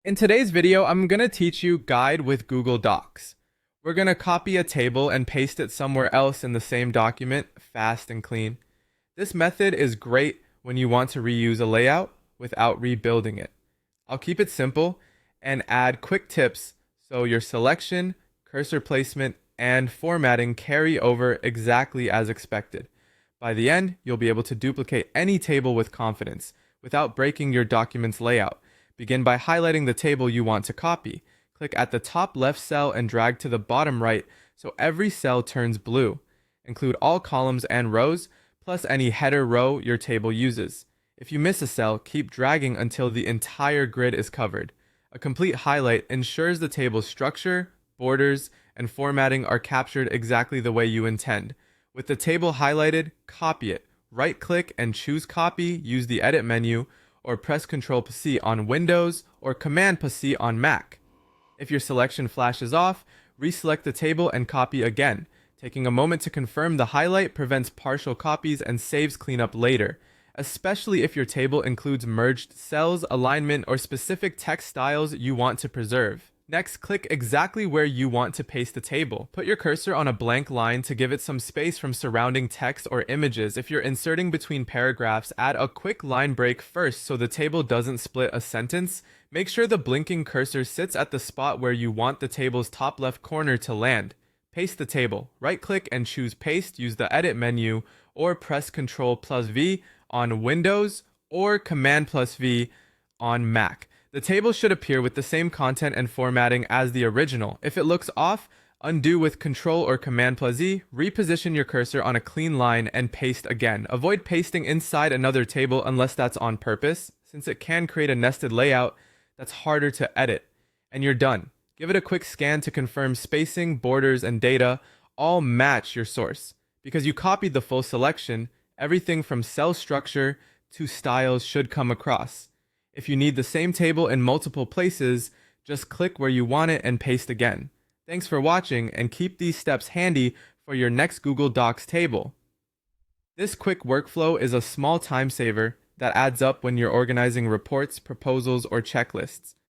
In today's video, I'm going to teach you Guide with Google Docs. We're going to copy a table and paste it somewhere else in the same document, fast and clean. This method is great when you want to reuse a layout without rebuilding it. I'll keep it simple and add quick tips so your selection, cursor placement, and formatting carry over exactly as expected. By the end, you'll be able to duplicate any table with confidence without breaking your document's layout. Begin by highlighting the table you want to copy. Click at the top left cell and drag to the bottom right so every cell turns blue. Include all columns and rows, plus any header row your table uses. If you miss a cell, keep dragging until the entire grid is covered. A complete highlight ensures the table's structure, borders, and formatting are captured exactly the way you intend. With the table highlighted, copy it. Right-click and choose Copy, use the Edit menu, or press Ctrl+C on Windows or Command+C on Mac. If your selection flashes off, reselect the table and copy again. Taking a moment to confirm the highlight prevents partial copies and saves cleanup later, especially if your table includes merged cells, alignment, or specific text styles you want to preserve. Next, click exactly where you want to paste the table. Put your cursor on a blank line to give it some space from surrounding text or images. If you're inserting between paragraphs, add a quick line break first so the table doesn't split a sentence. Make sure the blinking cursor sits at the spot where you want the table's top left corner to land. Paste the table. Right-click and choose Paste, use the Edit menu, or press Ctrl+V on Windows or Command+V on Mac. The table should appear with the same content and formatting as the original. If it looks off, undo with Ctrl or Command+Z, reposition your cursor on a clean line, and paste again. Avoid pasting inside another table unless that's on purpose, since it can create a nested layout that's harder to edit. And you're done. Give it a quick scan to confirm spacing, borders, and data all match your source. Because you copied the full selection, everything from cell structure to styles should come across. If you need the same table in multiple places, just click where you want it and paste again. Thanks for watching, and keep these steps handy for your next Google Docs table. This quick workflow is a small time saver that adds up when you're organizing reports, proposals, or checklists.